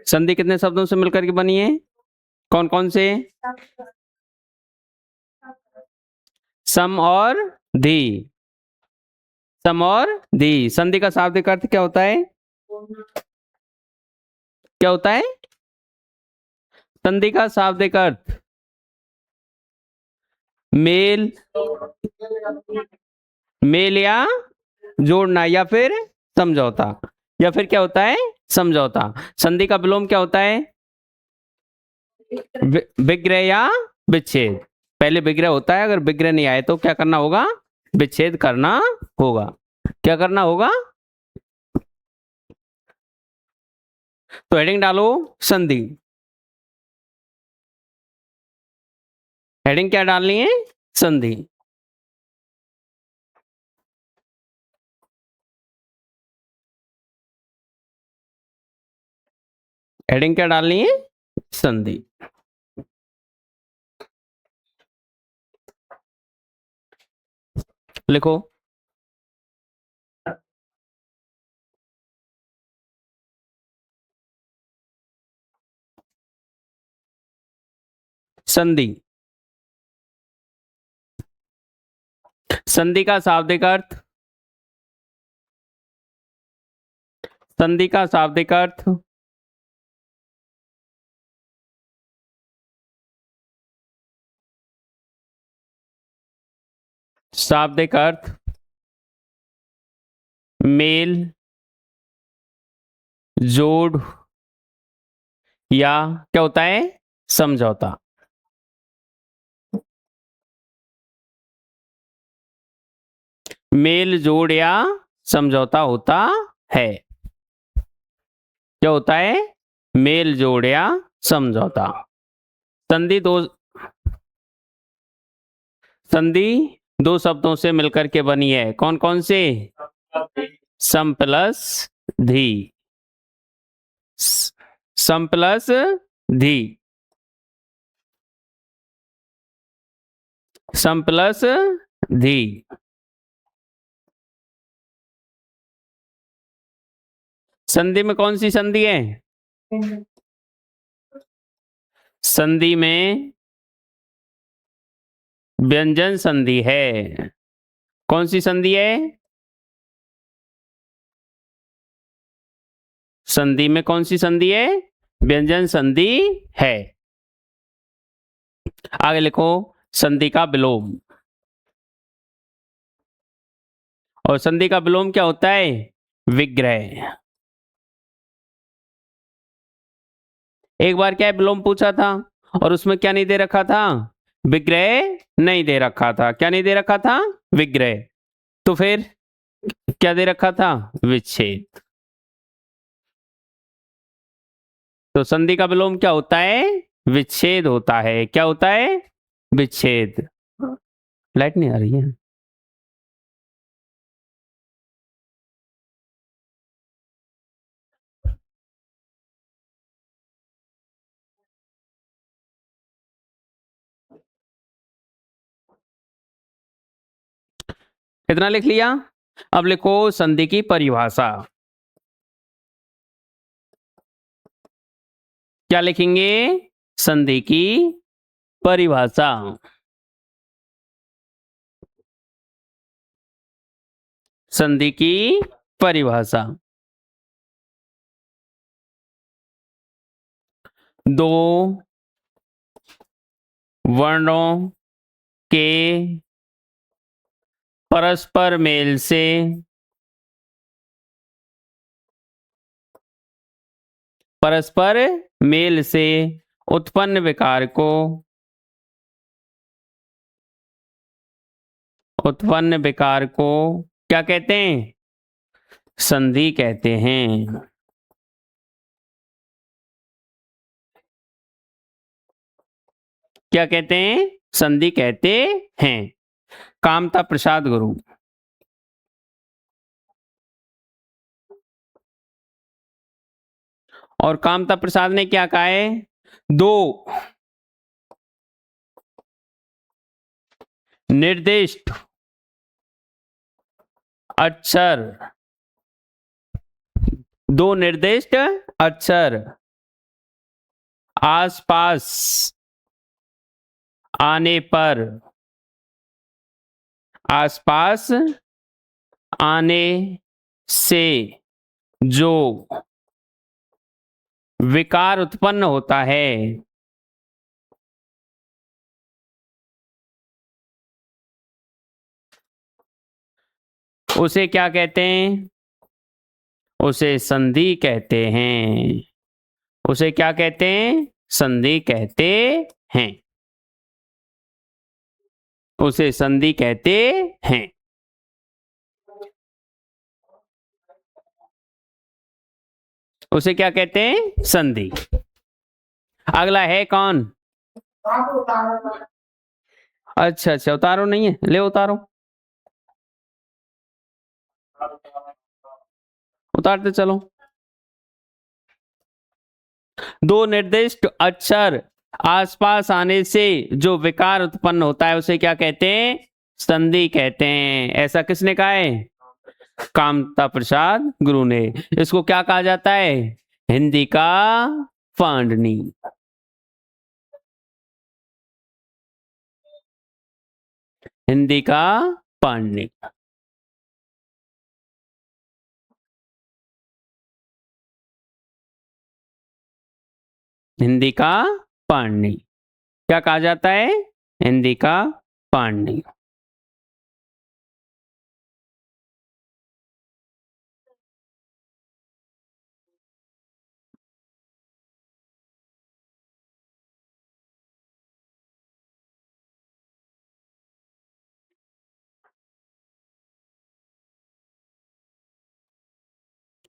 संधि कितने शब्दों से मिलकर के बनी है? कौन कौन से? सम और धी। सम और धी। संधि का शाब्दिक अर्थ क्या होता है? क्या होता है संधि का शाब्दिक अर्थ? मेल, मेल या जोड़ना या फिर समझौता, या फिर क्या होता है? समझौता। संधि का विलोम क्या होता है? विग्रह या विच्छेद। पहले विग्रह होता है, अगर विग्रह नहीं आए तो क्या करना होगा? विच्छेद करना होगा। क्या करना होगा? तो हेडिंग डालो संधि। हेडिंग क्या डालनी है? संधि। हेडिंग क्या डालनी है? संधि। लिखो। संधि। संधि का शाब्दिक अर्थ। संधि का शाब्दिक अर्थ। शाब्दिक अर्थ मेल, जोड़ या क्या होता है? समझौता। मेल, जोड़ या समझौता होता है। क्या होता है? मेल, जोड़ या समझौता। संधि दो शब्दों से मिलकर के बनी है। कौन कौन से? सम प्लस धी। सम प्लस धी। सम प्लस धी। संधि में कौन सी संधि है? संधि में व्यंजन संधि है। कौन सी संधि है? संधि में कौन सी संधि है? व्यंजन संधि है। आगे लिखो संधि का विलोम। और संधि का विलोम क्या होता है? विग्रह। एक बार क्या विलोम पूछा था और उसमें क्या नहीं दे रखा था? विग्रह नहीं दे रखा था। क्या नहीं दे रखा था? विग्रह। तो फिर क्या दे रखा था? विच्छेद। तो संधि का विलोम क्या होता है? विच्छेद होता है। क्या होता है? विच्छेद। लाइट नहीं आ रही है। कितना लिख लिया? अब लिखो संधि की परिभाषा। क्या लिखेंगे? संधि की परिभाषा। संधि की परिभाषा। दो वर्णों के परस्पर मेल से परस्पर मेल से उत्पन्न विकार को क्या कहते हैं? संधि कहते हैं। क्या कहते हैं? संधि कहते हैं। कामता प्रसाद गुरु। और कामता प्रसाद ने क्या कहा है? दो निर्दिष्ट अक्षर दो निर्दिष्ट अक्षर आसपास आने पर, आसपास आने से जो विकार उत्पन्न होता है, उसे क्या कहते हैं? उसे संधि कहते हैं। उसे क्या कहते हैं? संधि कहते हैं। उसे संधि कहते हैं। उसे क्या कहते हैं? संधि। अगला है कौन? अच्छा अच्छा, उतारो नहीं है, ले उतारो, उतारते चलो। दो निर्दिष्ट अक्षर आसपास आने से जो विकार उत्पन्न होता है उसे क्या कहते हैं? संधि कहते हैं। ऐसा किसने कहा है? कामता प्रसाद गुरु ने। इसको क्या कहा जाता है? हिंदी का पाणिनि। हिंदी का पाणिनि। हिंदी का पाणिनि क्या कहा जाता है? हिंदी का पाणिनि।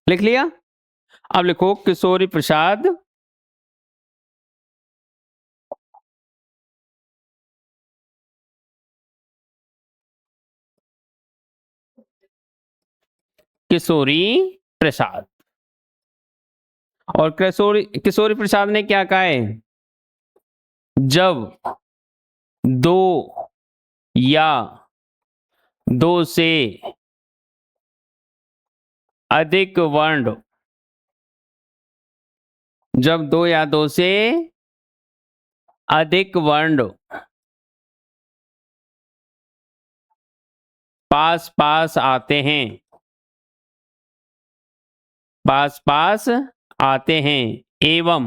लिख लिया? अब लिखो किशोरी प्रसाद किशोरी प्रसाद। और किशोरी किशोरी प्रसाद ने क्या कहा है? जब दो या दो से अधिक वर्ण, जब दो या दो से अधिक वर्ण पास पास आते हैं, पास पास आते हैं, एवं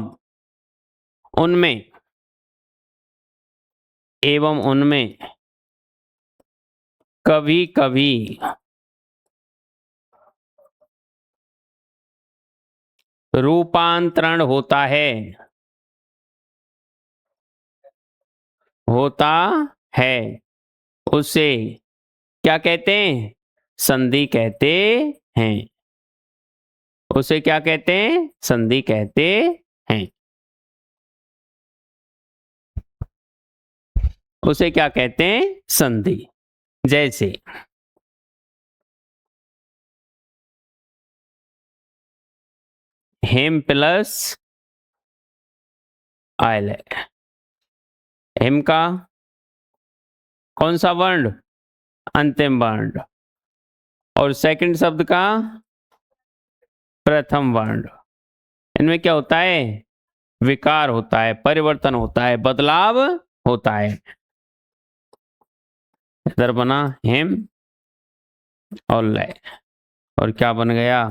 उनमें, एवं उनमें कभी कभी रूपांतरण होता है, होता है, उसे क्या कहते हैं? संधि कहते हैं। उसे क्या कहते हैं? संधि कहते हैं। उसे क्या कहते हैं? संधि। जैसे हिम प्लस आयल है। हिम का कौन सा वर्ण? अंतिम वर्ण। और सेकंड शब्द का प्रथम वर्ण। इनमें क्या होता है? विकार होता है, परिवर्तन होता है, बदलाव होता है। इधर बना हिम और लय, और क्या बन गया?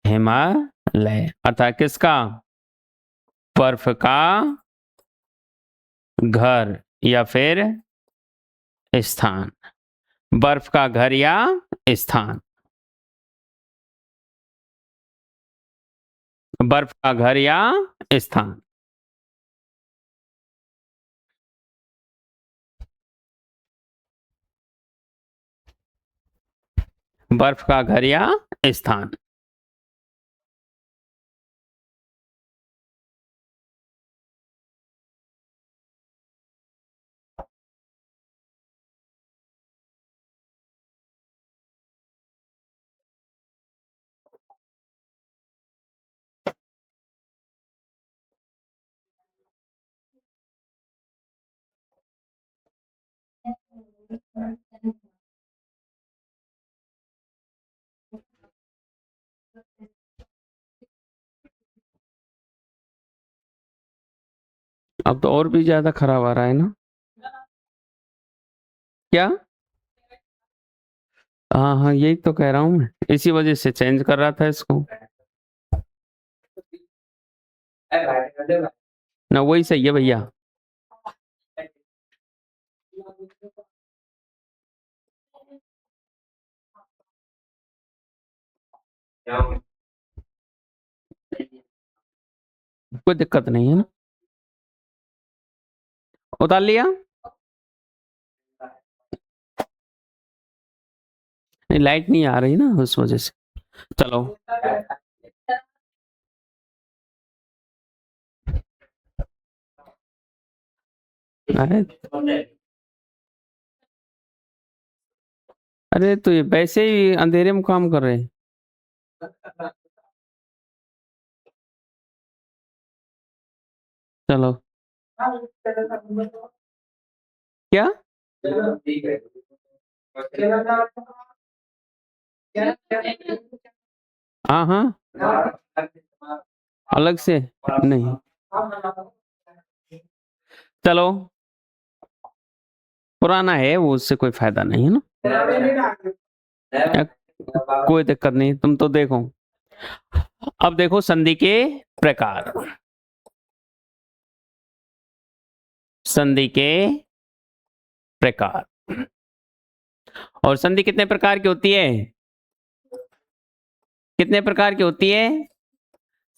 हिमालय। अर्थात किसका? बर्फ का घर या फिर स्थान। बर्फ का घर या स्थान। बर्फ का घर या स्थान। बर्फ का घर या स्थान। अब तो और भी ज्यादा खराब आ रहा है ना। क्या? हाँ हाँ, यही तो कह रहा हूँ मैं, इसी वजह से चेंज कर रहा था इसको। ना वही सही है भैया। कोई दिक्कत नहीं है ना। उतार लिया? नहीं, लाइट नहीं आ रही ना उस वजह से। चलो। अरे अरे, तो ये वैसे ही अंधेरे में काम कर रहे हैं। चलो। क्या? हाँ हाँ, अलग से नहीं। चलो, पुराना है वो, उससे कोई फायदा नहीं है ना। कोई दिक्कत नहीं, तुम तो देखो। अब देखो संधि के प्रकार। संधि के प्रकार। और संधि कितने प्रकार की होती है? कितने प्रकार की होती है?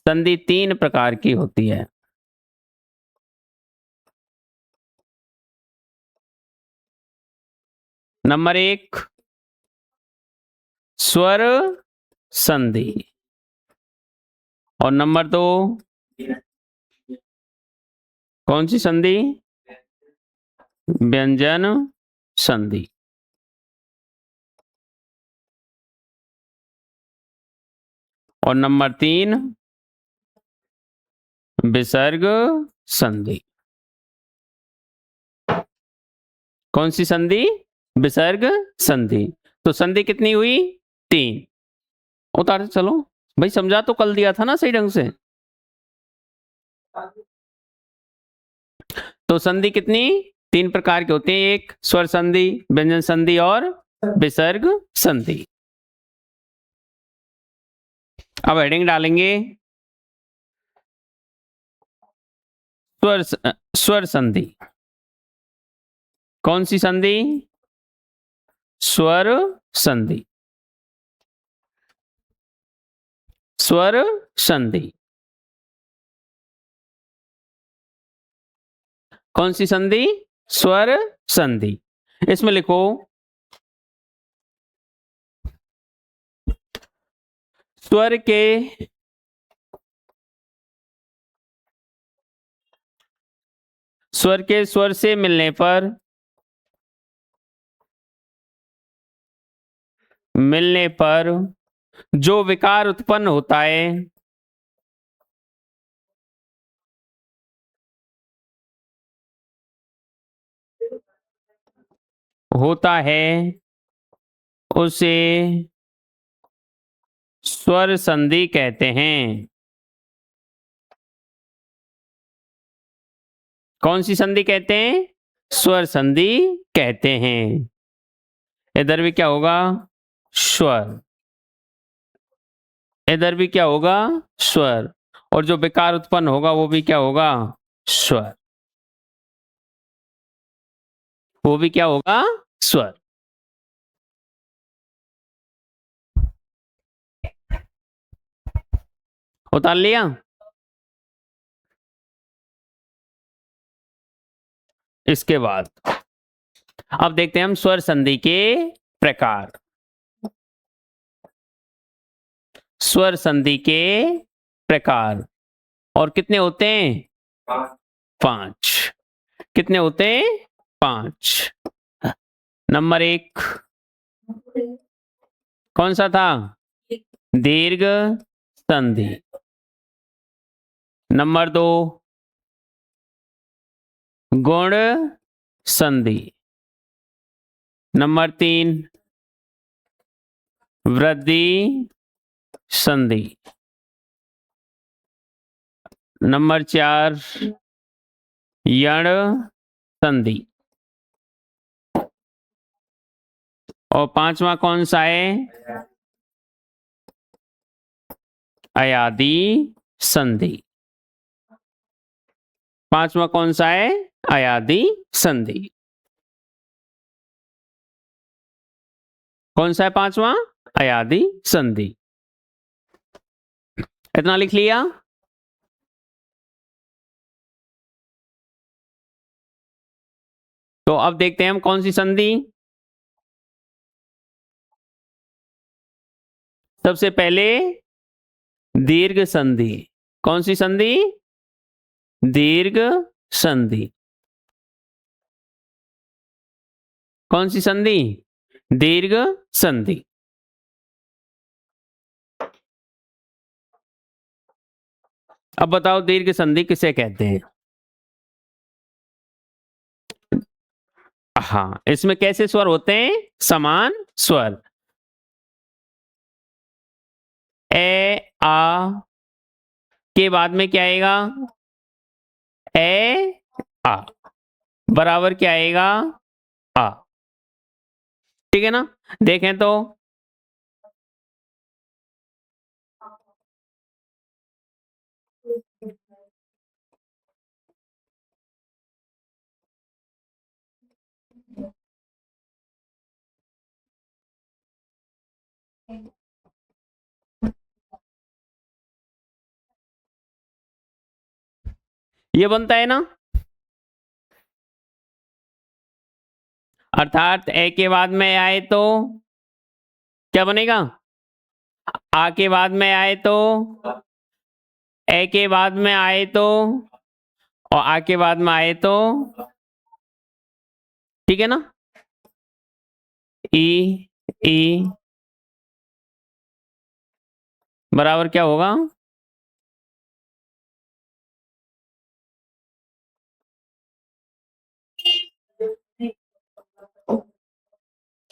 संधि 3 प्रकार की होती है। नंबर 1, स्वर संधि। और नंबर 2, कौन सी संधि? व्यंजन संधि। और नंबर 3, विसर्ग संधि। कौन सी संधि? विसर्ग संधि। तो संधि कितनी हुई? 3। उतार चलो। भाई समझा तो कल दिया था ना सही ढंग से। तो संधि कितनी? 3 प्रकार की होती है। एक स्वर संधि, व्यंजन संधि और विसर्ग संधि। अब हेडिंग डालेंगे। स्वर संधि। कौन सी संधि? स्वर संधि। स्वर संधि। कौन सी संधि? स्वर संधि। इसमें लिखो, स्वर के स्वर से मिलने पर जो विकार उत्पन्न होता है, होता है उसे स्वर संधि कहते हैं। कौन सी संधि कहते हैं? स्वर संधि कहते हैं। इधर भी क्या होगा? स्वर। इधर भी क्या होगा? स्वर। और जो विकार उत्पन्न होगा वो भी क्या होगा? स्वर। वो भी क्या होगा? स्वर। उतार लिया? इसके बाद अब देखते हैं हम स्वर संधि के प्रकार। स्वर संधि के प्रकार। और कितने होते हैं? 5। कितने होते हैं? 5। नंबर 1 कौन सा था? दीर्घ संधि। नंबर 2 गुण संधि। नंबर 3 वृद्धि संधि। नंबर 4 यण संधि। और पांचवा कौन सा है? अयादि संधि। पांचवा कौन सा है? अयादि संधि। कौन सा है पांचवा? अयादि संधि। इतना लिख लिया। तो अब देखते हैं हम कौन सी संधि। सबसे पहले दीर्घ संधि। कौन सी संधि? दीर्घ संधि। कौन सी संधि? दीर्घ संधि। अब बताओ दीर्घ संधि किसे कहते हैं? हाँ, इसमें कैसे स्वर होते हैं? समान स्वर। ए आ के बाद में क्या आएगा? ए आ बराबर क्या आएगा? आ। ठीक है ना? देखें तो ये बनता है ना, अर्थात ए के बाद में आए तो क्या बनेगा? आ के बाद में आए तो, ए के बाद में आए तो, और आ के बाद में आए तो, ठीक है ना? ई ई बराबर क्या होगा?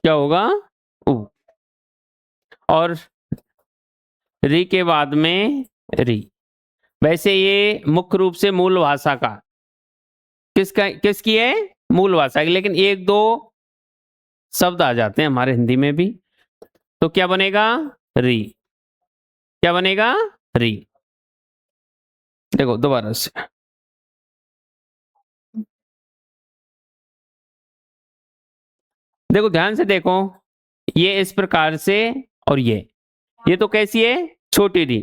क्या होगा? उ। और री के बाद में री। वैसे ये मुख्य रूप से मूल भाषा का किसकी है? मूल भाषा की। लेकिन एक दो शब्द आ जाते हैं हमारे हिंदी में भी। तो क्या बनेगा? री। क्या बनेगा? री। देखो दोबारा से, देखो ध्यान से देखो, ये इस प्रकार से, और ये तो कैसी है? छोटी री।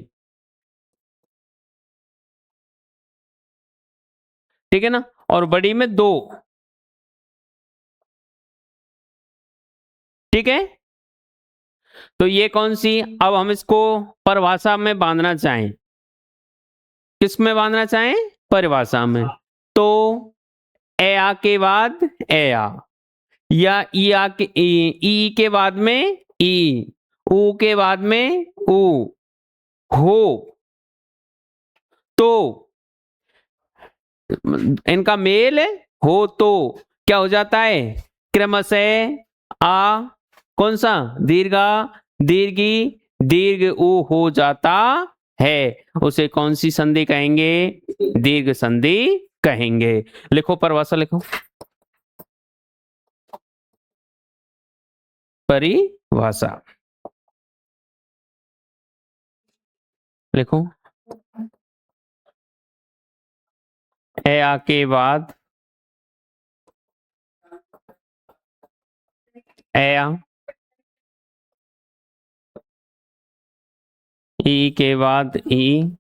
ठीक है ना? और बड़ी में दो। ठीक है? तो ये कौन सी? अब हम इसको परिभाषा में बांधना चाहें, किस में बांधना चाहें? परिभाषा में। तो ए आ के बाद ए आ, या ई आ के ई के बाद में ई, ऊ के बाद में ऊ, हो तो इनका मेल हो तो क्या हो जाता है? क्रमशः आ कौन सा? दीर्घा, दीर्घी, दीर्घ ऊ हो जाता है। उसे कौन सी संधि कहेंगे? दीर्घ संधि कहेंगे। लिखो परिभाषा, लिखो परिभाषा, लिखो। ए आ के बाद ए आ, ई के बाद ई,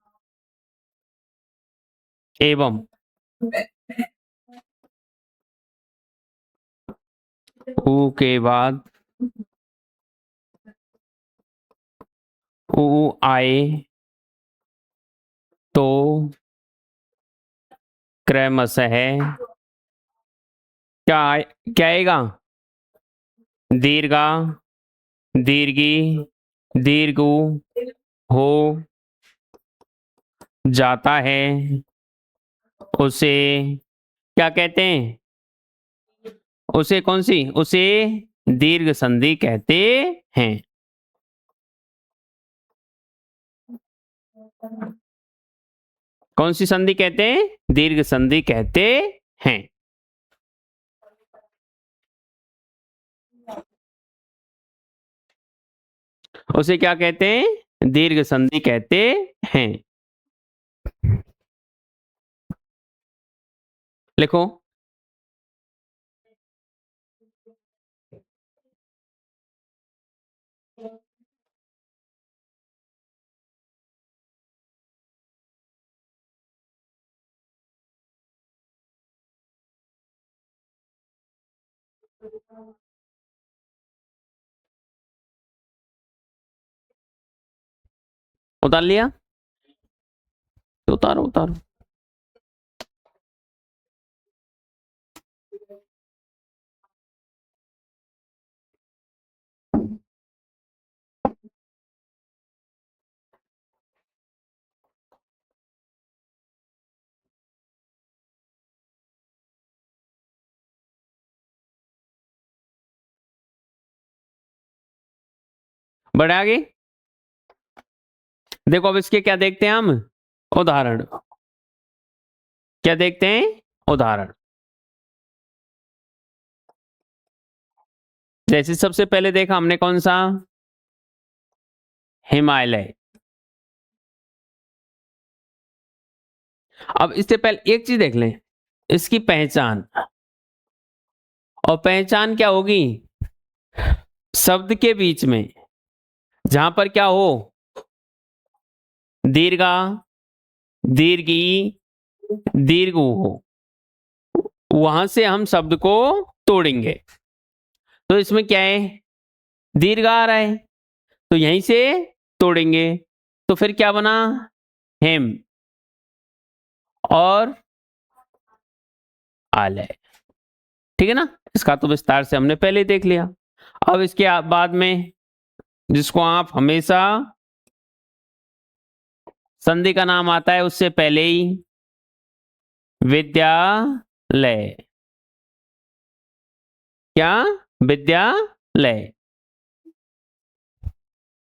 एवं ऊ के बाद ऊ आए तो क्रमशः क्या आएगा? दीर्घा, दीर्घी, दीर्घ हो जाता है। उसे क्या कहते हैं? उसे कौन सी? उसे दीर्घ संधि कहते हैं। कौन सी संधि कहते हैं? दीर्घ संधि कहते हैं। उसे क्या कहते हैं? दीर्घ संधि कहते हैं। लिखो। उतार लिया? तो उतारो उतारो। बढ़े आगे। देखो अब इसके क्या देखते हैं हम? उदाहरण। क्या देखते हैं? उदाहरण। जैसे सबसे पहले देखा हमने कौन सा? हिमालय। अब इससे पहले एक चीज देख लें, इसकी पहचान। और पहचान क्या होगी? शब्द के बीच में जहां पर क्या हो? दीर्घा, दीर्घी, दीर्घ हो, वहां से हम शब्द को तोड़ेंगे। तो इसमें क्या है? दीर्घ आ रहा है, तो यहीं से तोड़ेंगे। तो फिर क्या बना? हेम और आलय। ठीक है ना? इसका तो विस्तार से हमने पहले ही देख लिया। अब इसके बाद में जिसको आप हमेशा संधि का नाम आता है उससे पहले ही विद्यालय। क्या? विद्यालय।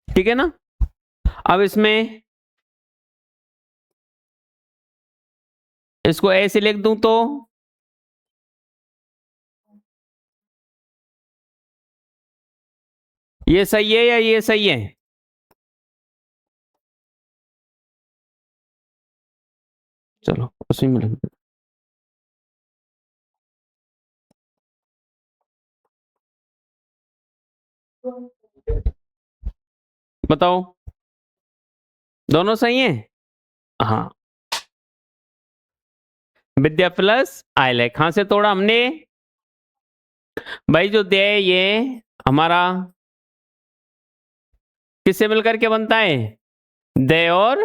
ठीक है ना? अब इसमें इसको ऐसे लिख दूं तो ये सही है या ये सही है? चलो उसी में लिख दो। बताओ, दोनों सही हैं? हाँ। विद्या प्लस आयलय कहां से तोड़ा हमने? भाई जो दे ये हमारा किससे मिलकर के बनता है? दे और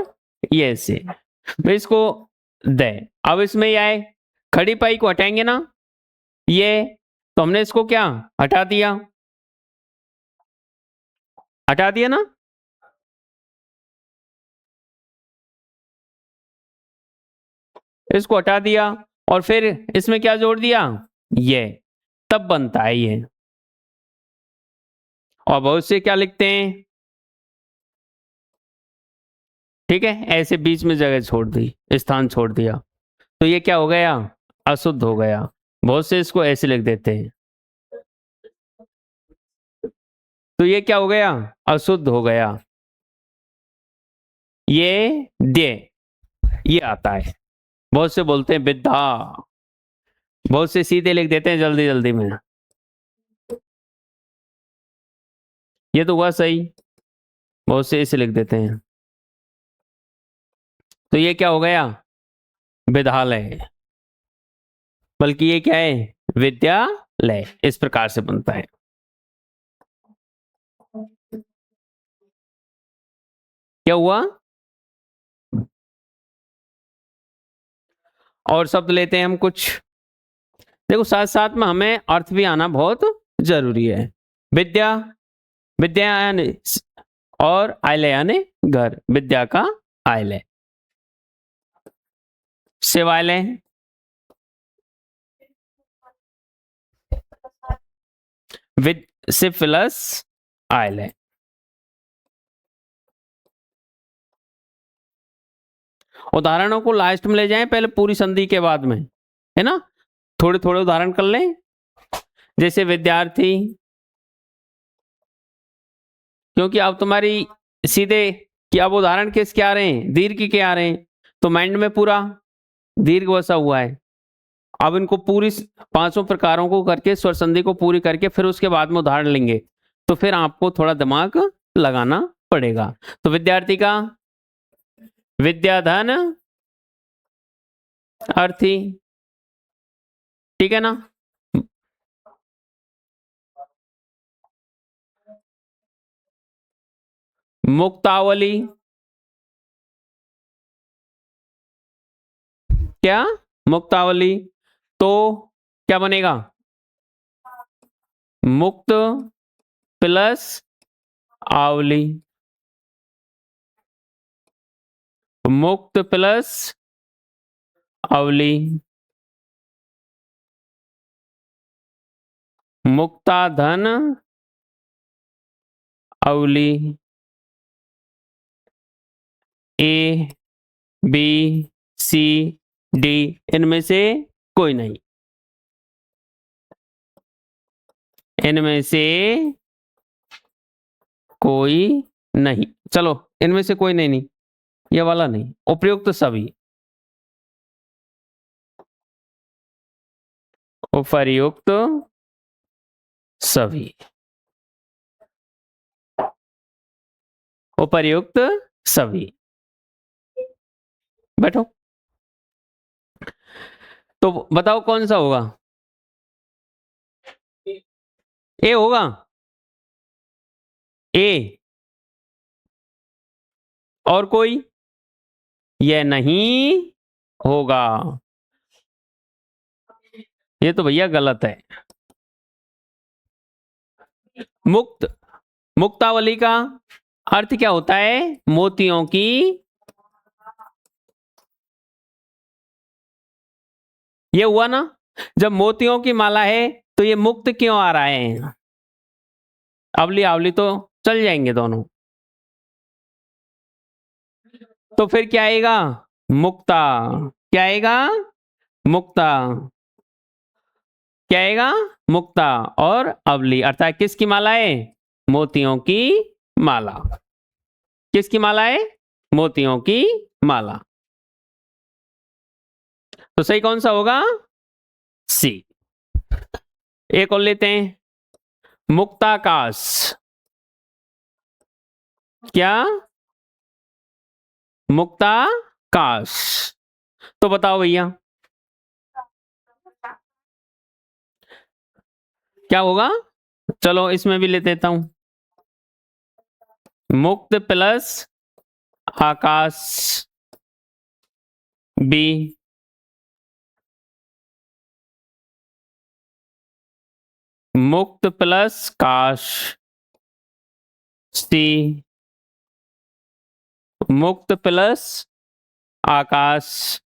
ये से। भाई इसको दे। अब इसमें ये आए, खड़ी पाई को हटाएंगे ना ये, तो हमने इसको क्या हटा दिया? हटा दिया ना? इसको हटा दिया और फिर इसमें क्या जोड़ दिया? ये। तब बनता है ये। और बहुत से क्या लिखते हैं? ठीक है, ऐसे बीच में जगह छोड़ दी, स्थान छोड़ दिया, तो ये क्या हो गया? अशुद्ध हो गया। बहुत से इसको ऐसे लिख देते हैं, तो ये क्या हो गया? अशुद्ध हो गया। ये दे, ये आता है। बहुत से बोलते हैं विद्या, बहुत से सीधे लिख देते हैं जल्दी जल्दी में। ये तो हुआ सही, बहुत से ऐसे लिख देते हैं, तो ये क्या हो गया? विद्यालय। बल्कि ये क्या है? विद्यालय। इस प्रकार से बनता है। क्या हुआ? और शब्द लेते हैं हम कुछ। देखो साथ साथ में हमें अर्थ भी आना बहुत जरूरी है। विद्या, विद्या यानी और आयलय यानी घर, विद्या का आयलय। शिवालय, विद शिव प्लस आयलय। उदाहरणों को लास्ट में ले जाएं पहले पूरी संधि के बाद में, है ना? थोड़े थोड़े उदाहरण कर लें, जैसे विद्यार्थी, क्योंकि अब तुम्हारी सीधे कि अब उदाहरण किसके आ रहे हैं, दीर्घ के आ रहे हैं, तो माइंड में पूरा दीर्घ बसा हुआ है। अब इनको पूरी पांचों प्रकारों को करके, स्वर संधि को पूरी करके फिर उसके बाद में उदाहरण लेंगे, तो फिर आपको थोड़ा दिमाग लगाना पड़ेगा। तो विद्यार्थी का विद्याधन अर्थी, ठीक है ना। मुक्तावली, क्या मुक्तावली, तो क्या बनेगा, मुक्त प्लस आवली, मुक्त प्लस अवली, मुक्ताधन अवली, ए बी सी डी, इनमें से कोई नहीं, इनमें से कोई नहीं। चलो इनमें से कोई नहीं, नहीं ये वाला नहीं, उपयुक्त सभी, उपर्युक्त सभी, उपर्युक्त सभी। बैठो, तो बताओ कौन सा होगा, ए होगा, ए, और कोई, यह नहीं होगा, ये तो भैया गलत है। मुक्त, मुक्तावली का अर्थ क्या होता है, मोतियों की, ये हुआ ना, जब मोतियों की माला है तो ये मुक्त क्यों आ रहा है, अवली आवली तो चल जाएंगे दोनों, तो फिर क्या आएगा, मुक्ता, क्या आएगा, मुक्ता, क्या आएगा, मुक्ता, और अवली अर्थात किसकी माला है, मोतियों की माला, किसकी माला है, मोतियों की माला, तो सही कौन सा होगा, सी। एक और लेते हैं, मुक्ताकाश, क्या, मुक्ताकाश, तो बताओ भैया क्या होगा, चलो इसमें भी ले देता हूं, मुक्त प्लस आकाश, बी, मुक्त प्लस काश, सी, मुक्त प्लस आकाश,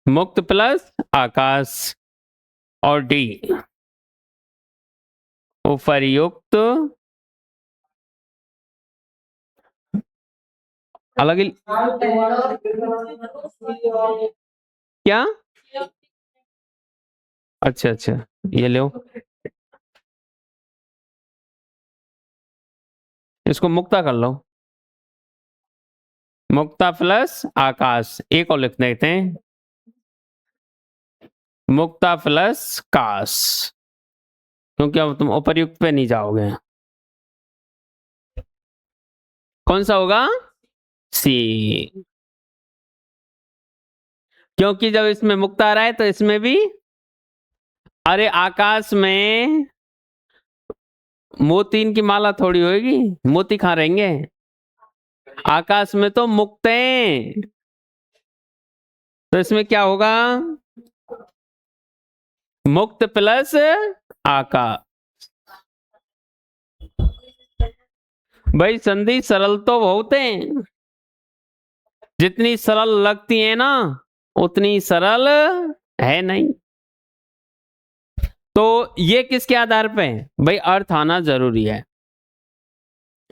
मुक्त प्लस आकाश, और डी उपर्युक्त अलग ही, क्या, अच्छा अच्छा ये लो, इसको मुक्ता कर लो, मुक्ता प्लस आकाश, एक और लिख देते हैं, मुक्ता प्लस काश, क्योंकि अब तुम उपर्युक्त पे नहीं जाओगे, कौन सा होगा, सी, क्योंकि जब इसमें मुक्ता आ रहा है तो इसमें भी, अरे आकाश में मोती की माला थोड़ी होगी, मोती कहाँ रहेंगे, आकाश में तो मुक्त हैं, तो इसमें क्या होगा, मुक्त प्लस आकाश। भाई संधि सरल तो बहुत है, जितनी सरल लगती है ना उतनी सरल है नहीं, तो ये किसके आधार पे है, भाई अर्थ आना जरूरी है,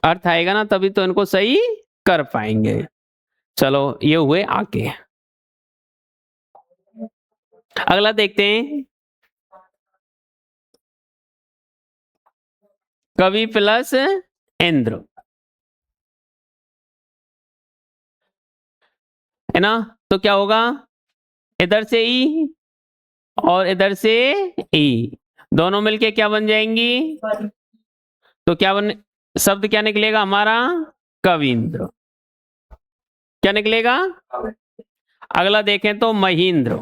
अर्थ आएगा ना तभी तो इनको सही कर पाएंगे। चलो ये हुए आगे। अगला देखते हैं। कवि प्लस इंद्र, है ना? तो क्या होगा, इधर से ई और इधर से ई, दोनों मिलके क्या बन जाएंगी? तो क्या बन, शब्द क्या निकलेगा हमारा? कविंद्र। क्या निकलेगा? अगला देखें तो महींद्र।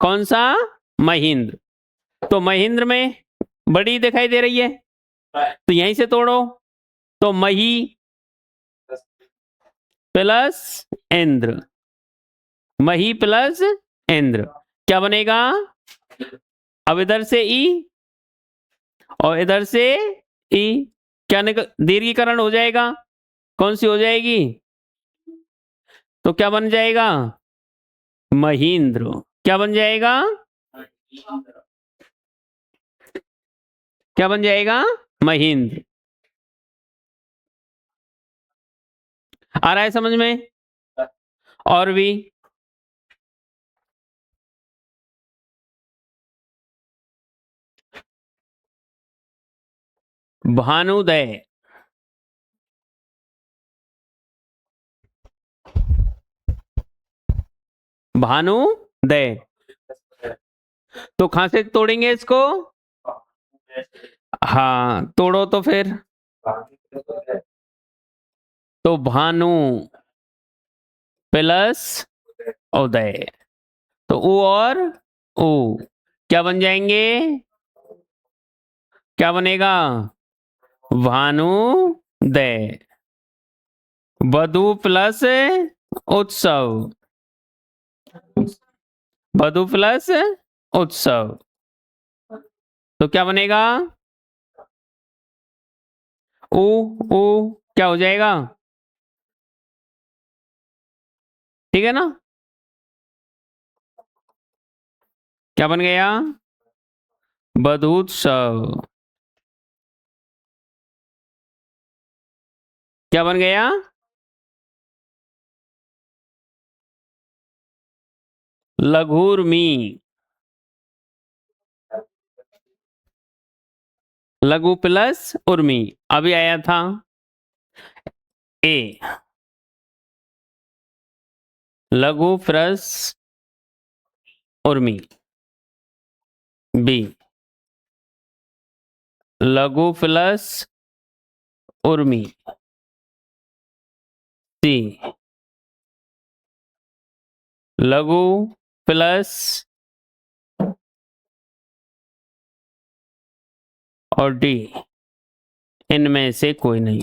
कौन सा? महींद्र। तो महींद्र में बड़ी दिखाई दे रही है, तो यहीं से तोड़ो। तो मही प्लस इंद्र, मही प्लस इंद्र क्या बनेगा? अब इधर से ई और इधर से ई, क्या निकल, दीर्घीकरण हो जाएगा। कौन सी हो जाएगी? तो क्या बन जाएगा? महींद्र। क्या बन जाएगा? क्या बन जाएगा? महींद्र। आ रहा है समझ में? और भी भानुदय, भानुदय। तो कहां से तोड़ेंगे इसको? हाँ तोड़ो तो फिर। तो भानु प्लस उदय, तो उ और उ क्या बन जाएंगे? क्या बनेगा? भानुदय। वधु प्लस उत्सव, वधु प्लस उत्सव, तो क्या बनेगा? उ उ क्या हो जाएगा? ठीक है ना? क्या बन गया? वधूत्सव। क्या बन गया? लघुर्मी, लघु प्लस उर्मी, अभी आया था ए, लघु प्लस उर्मी, बी, लघु प्लस उर्मी, सी, लघु प्लस और डी, इनमें से कोई नहीं।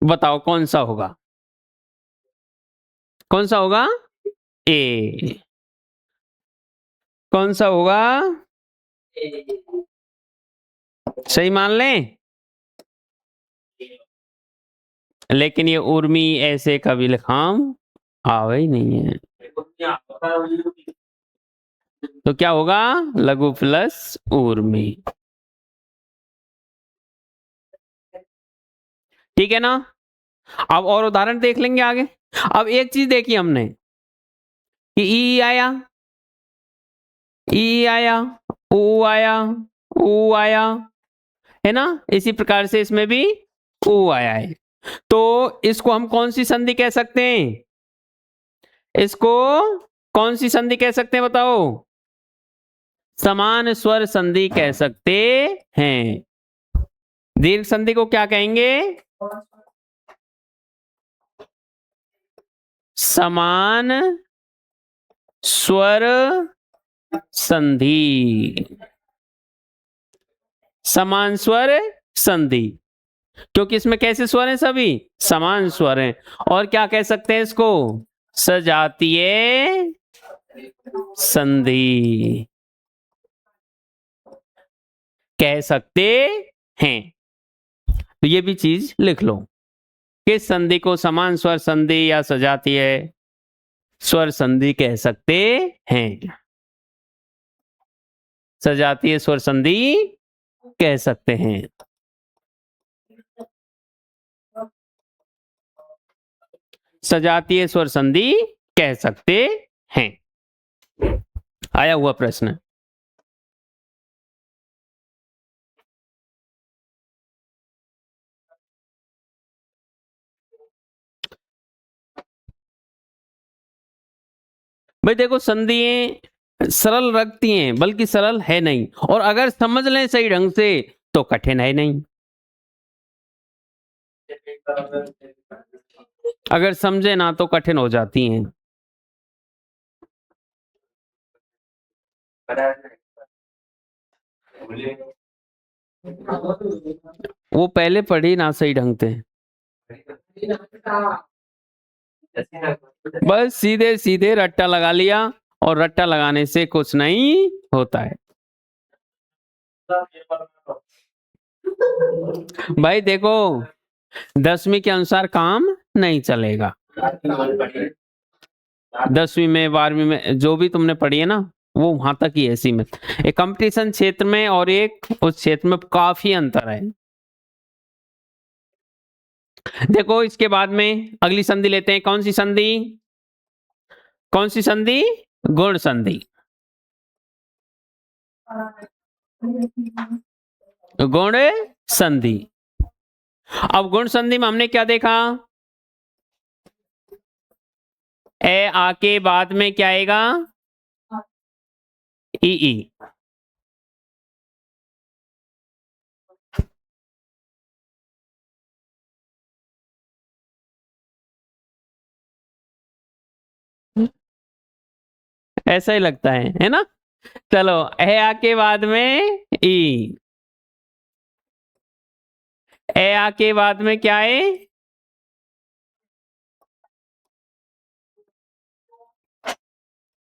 बताओ कौन सा होगा? कौन सा होगा? ए। कौन सा होगा? सही मान लें, लेकिन ये उर्मी ऐसे कभी लिखाम आवे ही नहीं है। तो क्या होगा? लघु प्लस उर्मी। ठीक है ना? अब और उदाहरण देख लेंगे आगे। अब एक चीज देखी हमने कि ई आया, ई आया, ऊ आया, ऊ आया, है ना? इसी प्रकार से इसमें भी ऊ आया है। तो इसको हम कौन सी संधि कह सकते हैं? इसको कौन सी संधि कह सकते हैं बताओ? समान स्वर संधि कह सकते हैं। दीर्घ संधि को क्या कहेंगे? समान स्वर संधि, समान स्वर संधि, क्योंकि इसमें कैसे स्वर हैं? सभी समान स्वर हैं। और क्या कह सकते हैं इसको? सजातीय संधि कह सकते हैं। तो ये भी चीज लिख लो, किस संधि को समान स्वर संधि या सजातीय स्वर संधि कह सकते हैं। सजातीय स्वर संधि कह सकते हैं। सजातीय स्वर संधि कह सकते हैं। आया हुआ प्रश्न। भाई देखो, संधियां सरल रखती हैं, बल्कि सरल है नहीं, और अगर समझ लें सही ढंग से तो कठिन है नहीं। अगर समझे ना तो कठिन हो जाती हैं। वो पहले पढ़ी ना सही ढंग से। बस सीधे सीधे रट्टा लगा लिया, और रट्टा लगाने से कुछ नहीं होता है। भाई देखो, 10वीं के अनुसार काम नहीं चलेगा। 10वीं में 12वीं में जो भी तुमने पढ़ी है ना, वो वहां तक ही है सीमित। एक कंपटीशन क्षेत्र में और एक उस क्षेत्र में काफी अंतर है। देखो, इसके बाद में अगली संधि लेते हैं। कौन सी संधि? कौन सी संधि? गुण संधि। गुण संधि। अब गुण संधि में हमने क्या देखा? ए आके बाद में क्या आएगा? ई। ऐसा ही लगता है ना? चलो, ए आके बाद में ई। ए आके बाद में क्या है?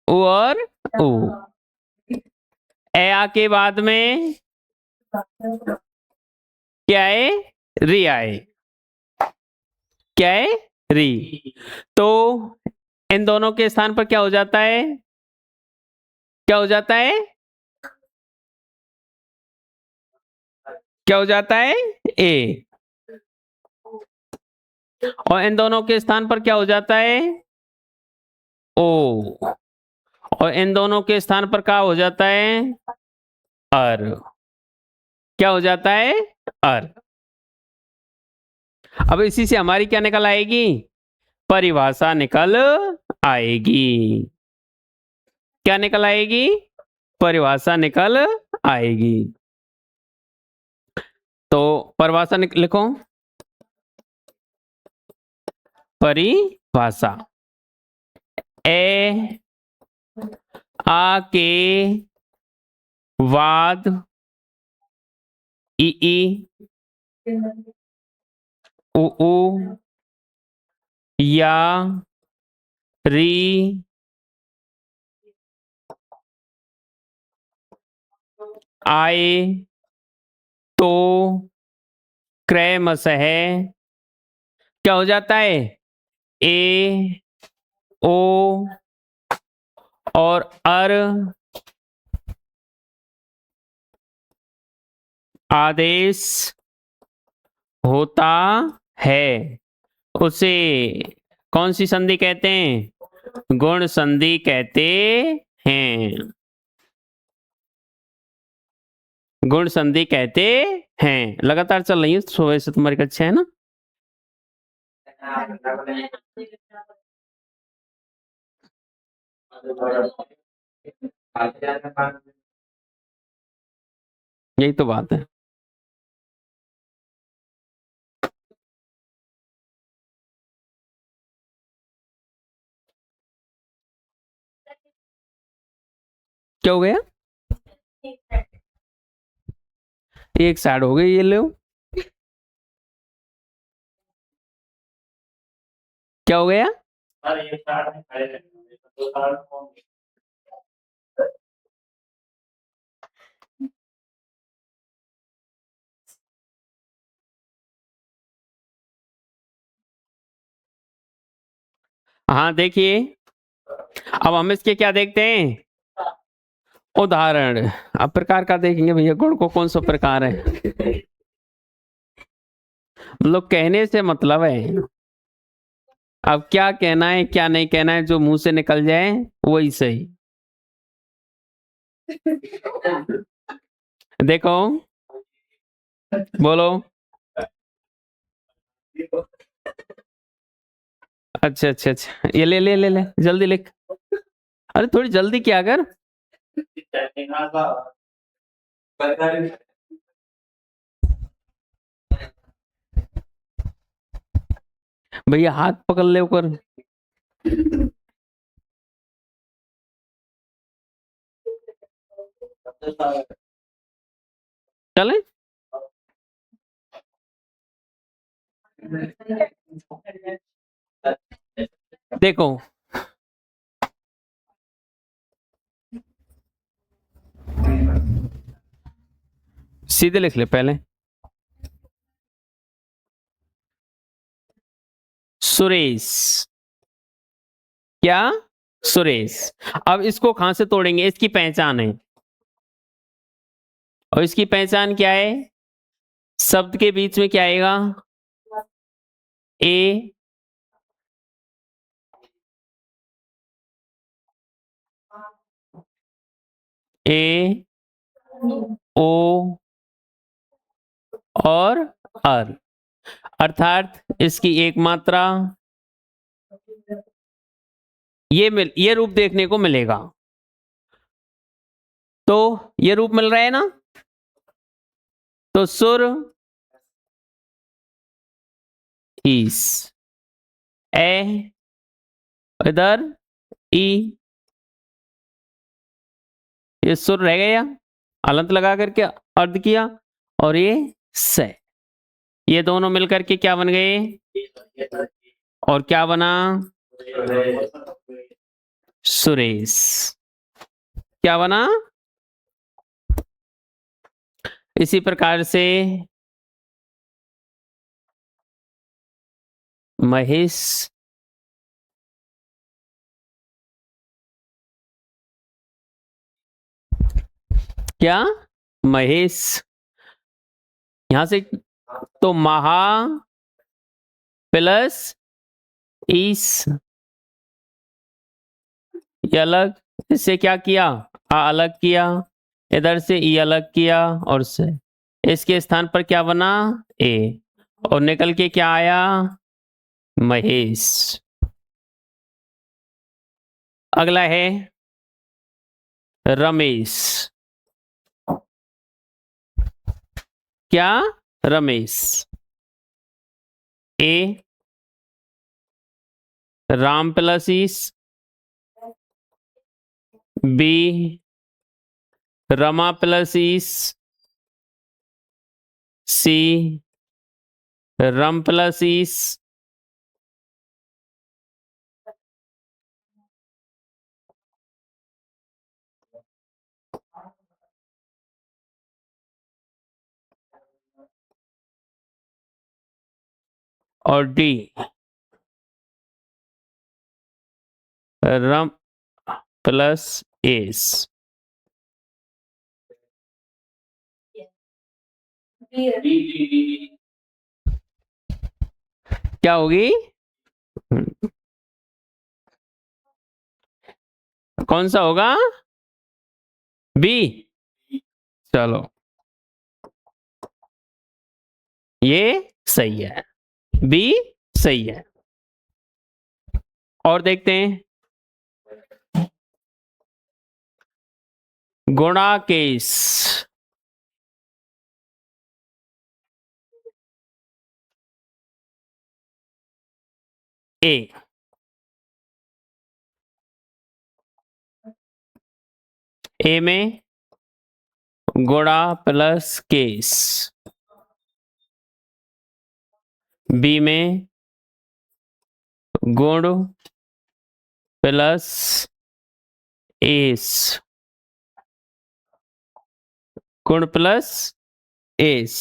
उ और ऊ। ए आके बाद में क्या है? री आए। क्या है? री। तो इन दोनों के स्थान पर क्या हो जाता है? क्या हो जाता है? क्या हो जाता है? ए। और इन दोनों के स्थान पर क्या हो जाता है? ओ। और इन दोनों के स्थान पर क्या हो जाता है? अर। क्या हो जाता है? अर। अब इसी से हमारी क्या निकल आएगी? परिभाषा निकल आएगी। क्या निकल आएगी? परिभाषा निकल आएगी। तो परिभाषा लिखो। परिभाषा। ए आ के बाद ई उ या री आए तो क्रमशः क्या हो जाता है? ए ओ और अर आदेश होता है। उसे कौन सी संधि कहते हैं? गुण संधि कहते हैं। गुण संधि कहते हैं। लगातार चल रही है सुबह से तुम्हारी कक्षा, है ना? यही तो बात है। क्या हो गया? एक साइड हो गई, ये लो। क्या हो गया? हाँ देखिए, अब हम इसके क्या देखते हैं? उदाहरण। अब प्रकार का देखेंगे भैया, गुण को कौन सा प्रकार है, मतलब कहने से मतलब है। अब क्या कहना है क्या नहीं कहना है, जो मुंह से निकल जाए वही सही। देखो, बोलो। अच्छा अच्छा अच्छा, ये ले ले ले ले, जल्दी लिख। अरे थोड़ी जल्दी क्या कर। भैया हाथ पकड़ ले ऊपर। चले, देखो सीधे लिख ले पहले। सुरेश। क्या? सुरेश। अब इसको कहां से तोड़ेंगे, इसकी पहचान है। और इसकी पहचान क्या है? शब्द के बीच में क्या आएगा? ए, ए, ओ और अर, अर्थात इसकी एक मात्रा। ये रूप देखने को मिलेगा। तो ये रूप मिल रहा है ना, तो सुर ईस, ए इधर, ई, ये सुर रह गया, अलंत लगा करके अर्ध किया, और ये से, ये दोनों मिलकर के क्या बन गए, और क्या बना? सुरेश। क्या बना? इसी प्रकार से महेश। क्या? महेश। यहां से तो महा प्लस ईस, ये अलग, इससे क्या किया, आ अलग किया, इधर से ई अलग किया, और से इसके स्थान पर क्या बना, ए, और निकल के क्या आया, महेश। अगला है रमेश। क्या? रमेश। ए राम प्लस ईस, बी रमा प्लस ईस, सी रम प्लस ईस, और डी रम प्लस एस। क्या होगी? कौन सा होगा? बी। चलो, ये सही है, बी सही है। और देखते हैं, गुणाकेश। ए, ए में गुणा प्लस केस, बी में गुण प्लस एस, गुण प्लस एस,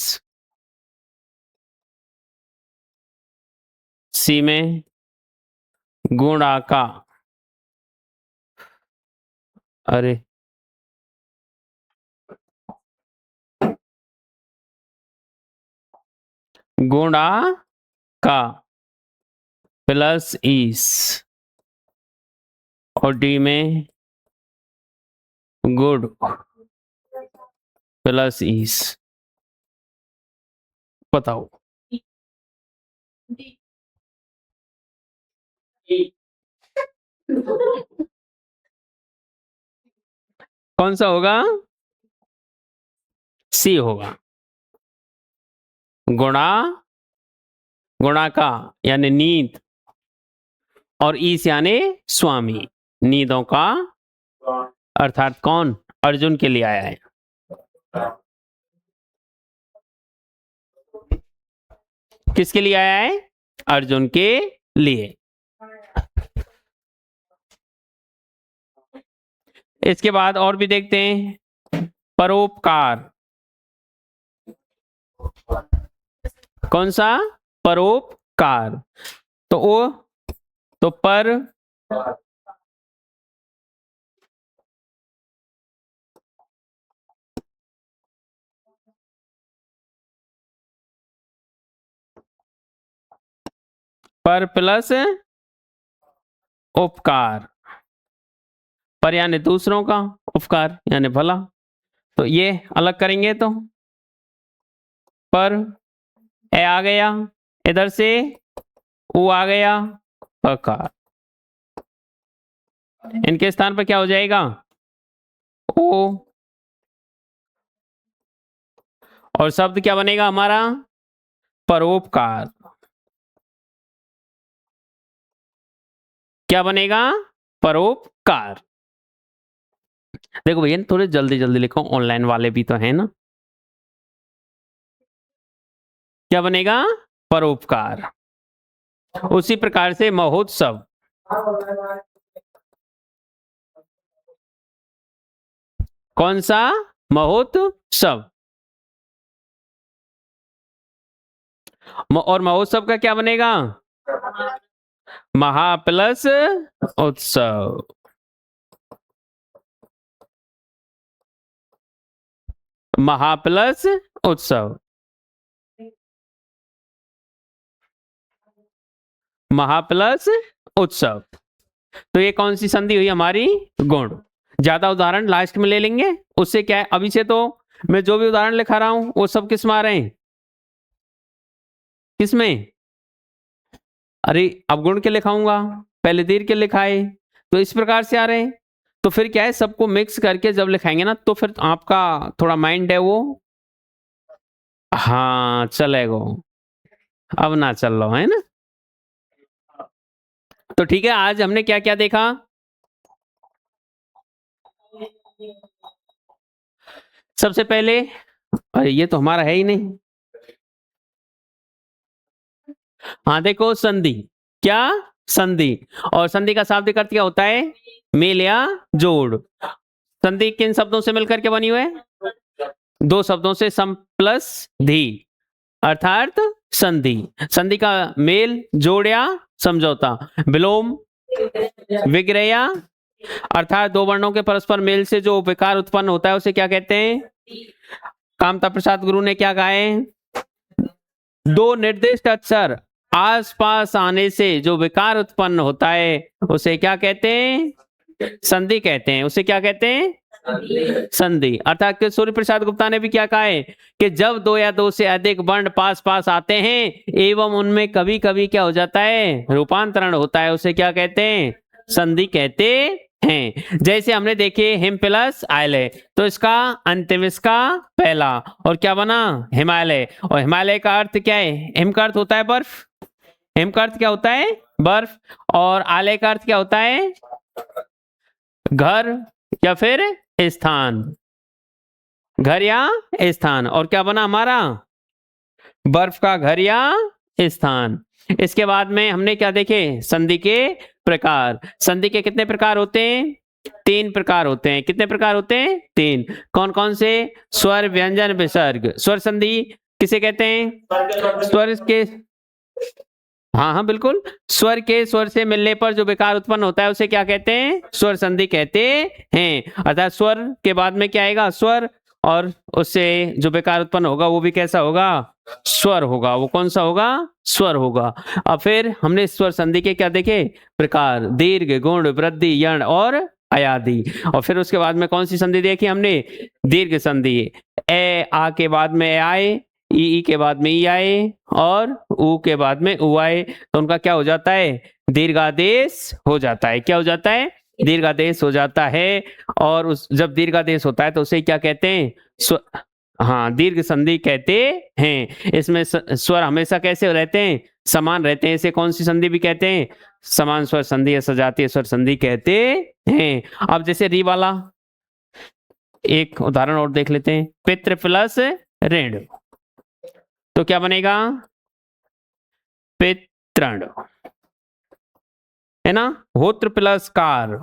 सी में गुणा का, अरे गुणा का प्लस ईस, और डी में गुड प्लस ईस। बताओ कौन सा होगा? सी होगा। गुणा, गुणा का यानी नींद, और ईस यानी स्वामी, नींदों का अर्थात कौन? अर्जुन के लिए आया है। किसके लिए आया है? अर्जुन के लिए। इसके बाद और भी देखते हैं। परोपकार, कौन सा? परोपकार। तो ओ, तो पर पर प्लस उपकार, पर यानी दूसरों का, उपकार यानी भला। तो ये अलग करेंगे तो पर ए आ गया, इधर से ऊ आ गया, अकार। इनके स्थान पर क्या हो जाएगा? ओ, और शब्द क्या बनेगा हमारा? परोपकार। क्या बनेगा? परोपकार। देखो भैया थोड़े जल्दी जल्दी लिखो, ऑनलाइन वाले भी तो है ना। क्या बनेगा? परोपकार। उसी प्रकार से महोत्सव, कौन सा? महोत्सव। और महोत्सव का क्या बनेगा? महा प्लस उत्सव। महा प्लस उत्सव, महा प्लस उत्सव। तो ये कौन सी संधि हुई हमारी? गुण। ज्यादा उदाहरण लास्ट में ले लेंगे, उससे क्या है, अभी से तो मैं जो भी उदाहरण लिखा रहा हूं वो सब किस में आ रहे हैं? किसमें? अरे अब गुण के लिखाऊंगा, पहले दीर्घ के लिखाए, तो इस प्रकार से आ रहे हैं। तो फिर क्या है, सबको मिक्स करके जब लिखाएंगे ना तो फिर आपका थोड़ा माइंड है वो, हाँ चलेगा। अब ना चल लो है ना। तो ठीक है, आज हमने क्या क्या देखा? सबसे पहले, अरे ये तो हमारा है ही नहीं। हाँ देखो, संधि। क्या? संधि। और संधि का शाब्दिक अर्थ क्या होता है? मेल या जोड़। संधि किन शब्दों से मिलकर के बनी हुई है? दो शब्दों से, सम प्लस धी, अर्थात संधि। संधि का मेल, जोड़ या समझौता। विलोम, विग्रह, अर्थात दो वर्णों के परस्पर मेल से जो विकार उत्पन्न होता है उसे क्या कहते हैं? कामता प्रसाद गुरु ने क्या कहा है? दो निर्दिष्ट अक्षर आसपास आने से जो विकार उत्पन्न होता है उसे क्या कहते हैं? संधि कहते हैं। उसे क्या कहते हैं? संधि। अर्थात सूर्य प्रसाद गुप्ता ने भी क्या कहा है कि जब दो या दो से अधिक वर्ण पास पास आते हैं एवं उनमें कभी कभी क्या हो जाता है? रूपांतरण होता है, उसे क्या कहते हैं? संधि कहते हैं। जैसे हमने देखे हिम प्लस आयलय, तो इसका अंतिम, इसका पहला, और क्या बना? हिमालय। और हिमालय का अर्थ क्या है? हिम का अर्थ होता है बर्फ, हिम का अर्थ क्या होता है? बर्फ। और आलय का अर्थ क्या होता है? घर या फिर स्थान, घर या स्थान। और क्या बना हमारा? बर्फ का घर या स्थान। इसके बाद में हमने क्या देखे? संधि के प्रकार। संधि के कितने प्रकार होते हैं? तीन प्रकार होते हैं। कितने प्रकार होते हैं? तीन। कौन कौन से? स्वर, व्यंजन, विसर्ग। स्वर संधि किसे कहते हैं? स्वर के, हाँ हाँ बिल्कुल, स्वर के स्वर से मिलने पर जो विकार उत्पन्न होता है उसे क्या कहते हैं? स्वर संधि कहते हैं। अर्थात स्वर के बाद में क्या आएगा? स्वर, और उससे जो विकार उत्पन्न होगा वो भी कैसा होगा? स्वर होगा। वो कौन सा होगा? स्वर होगा। अब फिर हमने स्वर संधि के क्या देखे? प्रकार, दीर्घ, गुण, वृद्धि, यण और अयादि। और फिर उसके बाद में कौन सी संधि देखी हमने? दीर्घ संधि। ए आ के बाद में ए आए, ई के बाद में ई आए और ऊ के बाद में ऊ आए, तो उनका क्या हो जाता है? दीर्घादेश हो जाता है। क्या हो जाता है? दीर्घादेश हो जाता है। और उस जब दीर्घादेश होता है तो उसे क्या कहते हैं? हाँ, दीर्घ संधि कहते हैं। इसमें स्वर हमेशा कैसे रहते हैं? समान रहते हैं। इसे कौन सी संधि भी कहते हैं? समान स्वर संधि या सजातीय स्वर संधि कहते हैं। अब जैसे री वाला एक उदाहरण और देख लेते हैं। पितृ प्लस ऋण, तो क्या बनेगा? पितृण, है ना? होत्र प्लस कार,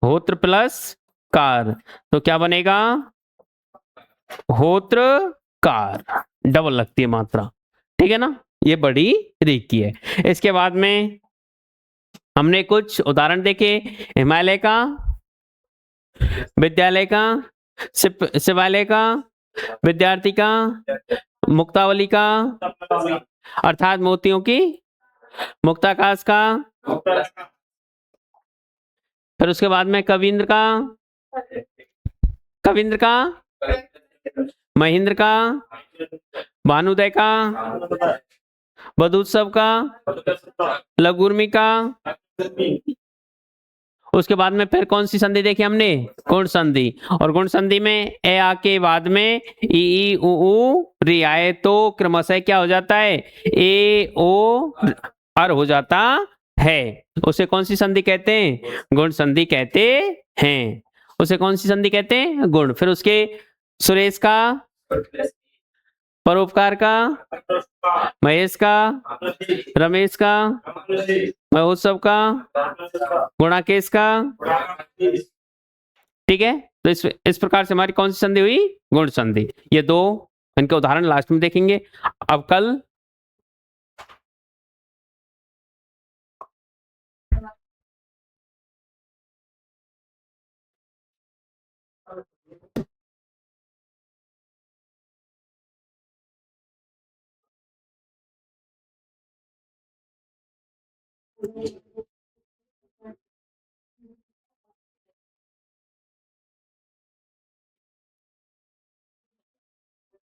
होत्र प्लस कार, तो क्या बनेगा? होत्र कार। डबल लगती है मात्रा, ठीक है ना? ये बड़ी रीकी है। इसके बाद में हमने कुछ उदाहरण देखे। हिमालय का, विद्यालय का, शिवालय का, विद्यार्थी का, मुक्तावली का अर्थात मोतियों की, मुक्ताकाश का, फिर उसके बाद में कविंद्र का, कविंद्र का, महेंद्र का, भानुदय का, बधूत्सव का, लघुर्मी का। उसके बाद में फिर कौन सी संधि देखी हमने? गुण संधि। और गुण संधि में ए आ के बाद में ई उ ऊ री आए तो क्रमशः क्या हो जाता है? ए ओ अर हो जाता है। उसे कौन सी संधि कहते हैं? गुण संधि कहते हैं। उसे कौन सी संधि कहते हैं? गुण। फिर उसके सुरेश का, परोपकार का, महेश का, रमेश का, महोत्सव का, गुणाकेश का, ठीक है? तो इस प्रकार से हमारी कौन सी संधि हुई? गुण संधि। ये दो इनके उदाहरण लास्ट में देखेंगे। अब कल